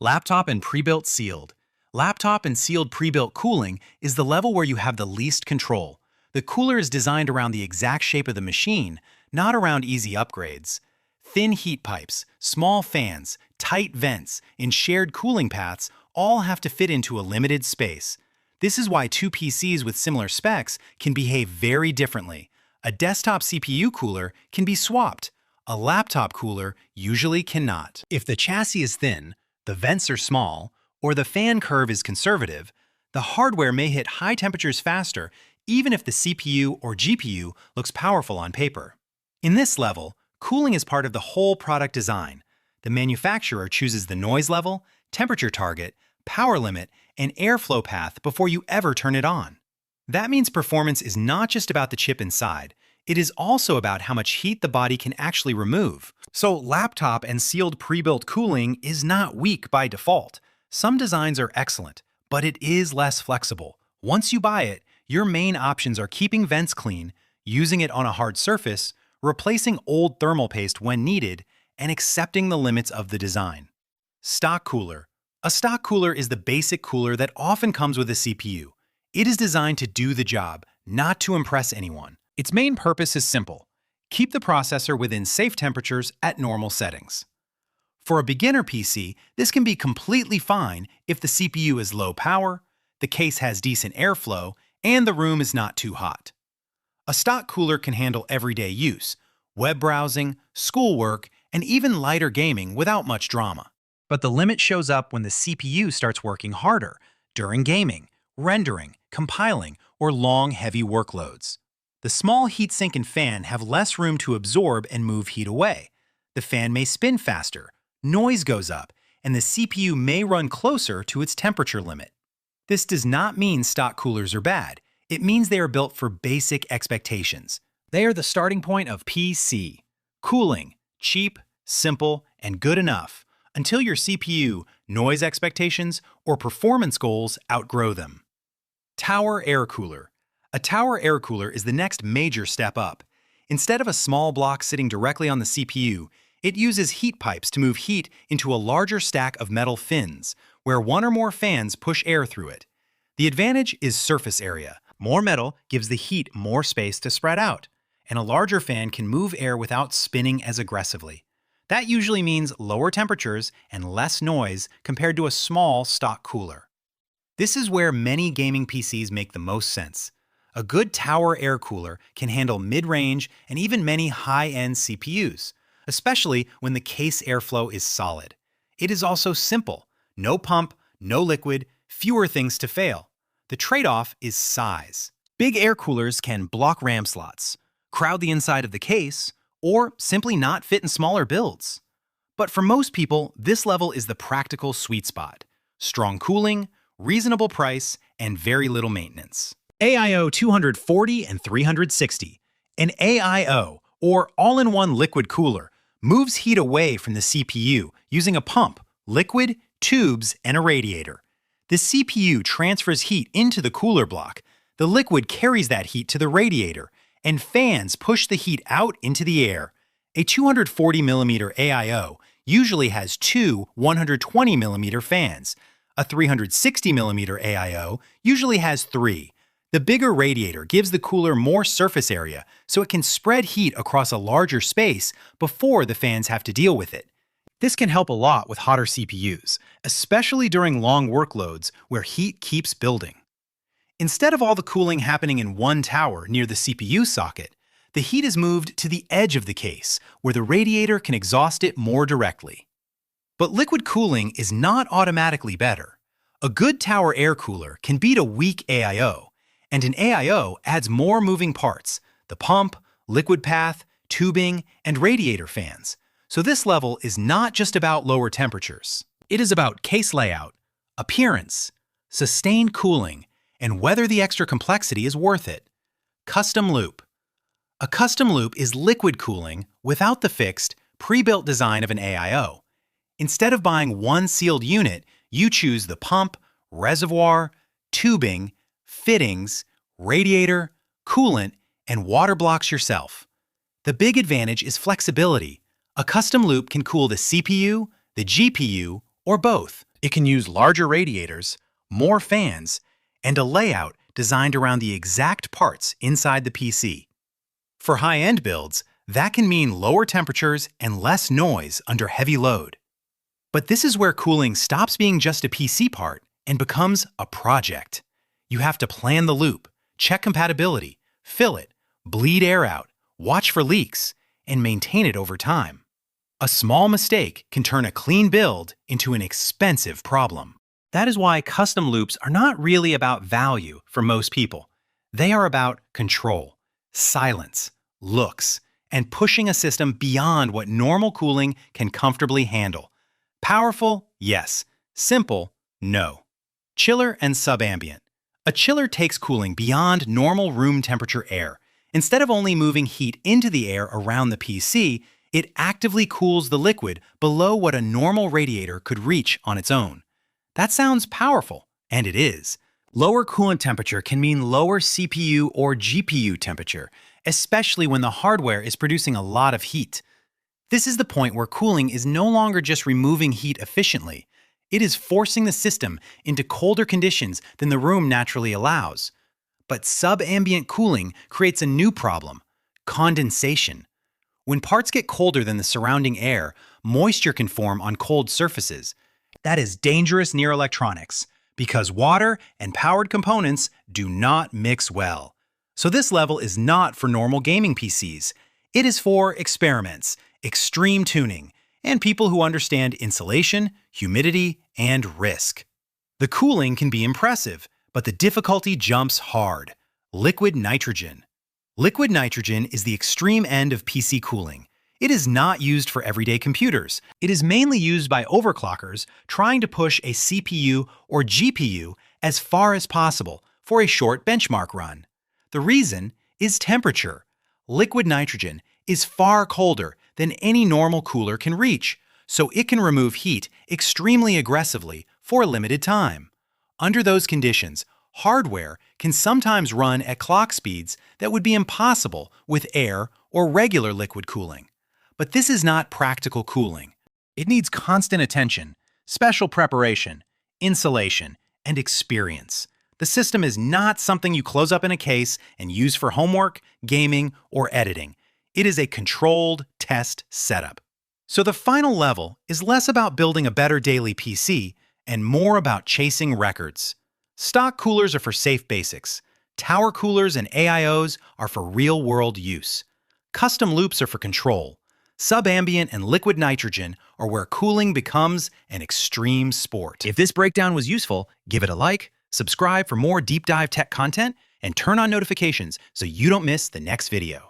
Laptop and pre-built sealed. Laptop and sealed pre-built cooling is the level where you have the least control. The cooler is designed around the exact shape of the machine, not around easy upgrades. Thin heat pipes, small fans, tight vents, and shared cooling paths all have to fit into a limited space. This is why two PCs with similar specs can behave very differently. A desktop CPU cooler can be swapped. A laptop cooler usually cannot. If the chassis is thin, the vents are small, or the fan curve is conservative, the hardware may hit high temperatures faster even if the CPU or GPU looks powerful on paper. In this level, cooling is part of the whole product design. The manufacturer chooses the noise level, temperature target, power limit, and airflow path before you ever turn it on. That means performance is not just about the chip inside, it is also about how much heat the body can actually remove. So laptop and sealed pre-built cooling is not weak by default. Some designs are excellent, but it is less flexible. Once you buy it, your main options are keeping vents clean, using it on a hard surface, replacing old thermal paste when needed, and accepting the limits of the design. Stock cooler. A stock cooler is the basic cooler that often comes with a CPU. It is designed to do the job, not to impress anyone. Its main purpose is simple: keep the processor within safe temperatures at normal settings. For a beginner PC, this can be completely fine if the CPU is low power, the case has decent airflow, and the room is not too hot. A stock cooler can handle everyday use, web browsing, schoolwork, and even lighter gaming without much drama. But the limit shows up when the CPU starts working harder, during gaming, rendering, compiling, or long, heavy workloads. The small heatsink and fan have less room to absorb and move heat away. The fan may spin faster, noise goes up, and the CPU may run closer to its temperature limit. This does not mean stock coolers are bad. It means they are built for basic expectations. They are the starting point of PC. Cooling, cheap, simple, and good enough, until your CPU, noise expectations, or performance goals outgrow them. Tower air cooler. A tower air cooler is the next major step up. Instead of a small block sitting directly on the CPU, it uses heat pipes to move heat into a larger stack of metal fins, where one or more fans push air through it. The advantage is surface area. More metal gives the heat more space to spread out, and a larger fan can move air without spinning as aggressively. That usually means lower temperatures and less noise compared to a small stock cooler. This is where many gaming PCs make the most sense. A good tower air cooler can handle mid-range and even many high-end CPUs, especially when the case airflow is solid. It is also simple. No pump, no liquid, fewer things to fail. The trade-off is size. Big air coolers can block RAM slots, crowd the inside of the case, or simply not fit in smaller builds. But for most people, this level is the practical sweet spot. Strong cooling, reasonable price, and very little maintenance. AIO 240 and 360. An AIO, or all-in-one liquid cooler, moves heat away from the CPU using a pump, liquid, tubes, and a radiator. The CPU transfers heat into the cooler block, the liquid carries that heat to the radiator, and fans push the heat out into the air. A 240mm AIO usually has two 120mm fans. A 360mm AIO usually has three. The bigger radiator gives the cooler more surface area so it can spread heat across a larger space before the fans have to deal with it. This can help a lot with hotter CPUs, especially during long workloads where heat keeps building. Instead of all the cooling happening in one tower near the CPU socket, the heat is moved to the edge of the case, where the radiator can exhaust it more directly. But liquid cooling is not automatically better. A good tower air cooler can beat a weak AIO, and an AIO adds more moving parts: the pump, liquid path, tubing, and radiator fans. So this level is not just about lower temperatures. It is about case layout, appearance, sustained cooling, and whether the extra complexity is worth it. Custom loop. A custom loop is liquid cooling without the fixed, pre-built design of an AIO. Instead of buying one sealed unit, you choose the pump, reservoir, tubing, fittings, radiator, coolant, and water blocks yourself. The big advantage is flexibility. A custom loop can cool the CPU, the GPU, or both. It can use larger radiators, more fans, and a layout designed around the exact parts inside the PC. For high-end builds, that can mean lower temperatures and less noise under heavy load. But this is where cooling stops being just a PC part and becomes a project. You have to plan the loop, check compatibility, fill it, bleed air out, watch for leaks, and maintain it over time. A small mistake can turn a clean build into an expensive problem. That is why custom loops are not really about value for most people. They are about control, silence, looks, and pushing a system beyond what normal cooling can comfortably handle. Powerful? Yes. Simple? No. Chiller and sub-ambient. A chiller takes cooling beyond normal room temperature air. Instead of only moving heat into the air around the PC, it actively cools the liquid below what a normal radiator could reach on its own. That sounds powerful, and it is. Lower coolant temperature can mean lower CPU or GPU temperature, especially when the hardware is producing a lot of heat. This is the point where cooling is no longer just removing heat efficiently. It is forcing the system into colder conditions than the room naturally allows. But sub-ambient cooling creates a new problem: condensation. When parts get colder than the surrounding air, moisture can form on cold surfaces. That is dangerous near electronics, because water and powered components do not mix well. So this level is not for normal gaming PCs. It is for experiments, extreme tuning, and people who understand insulation, humidity, and risk. The cooling can be impressive, but the difficulty jumps hard. Liquid nitrogen. Liquid nitrogen is the extreme end of PC cooling. It is not used for everyday computers. It is mainly used by overclockers trying to push a CPU or GPU as far as possible for a short benchmark run. The reason is temperature. Liquid nitrogen is far colder than any normal cooler can reach, so it can remove heat extremely aggressively for a limited time. Under those conditions, hardware can sometimes run at clock speeds that would be impossible with air or regular liquid cooling. But this is not practical cooling. It needs constant attention, special preparation, insulation, and experience. The system is not something you close up in a case and use for homework, gaming, or editing. It is a controlled test setup. So the final level is less about building a better daily PC and more about chasing records. Stock coolers are for safe basics. Tower coolers and AIOs are for real-world use. Custom loops are for control. Sub-ambient and liquid nitrogen are where cooling becomes an extreme sport. If this breakdown was useful, give it a like, subscribe for more deep dive tech content, and turn on notifications so you don't miss the next video.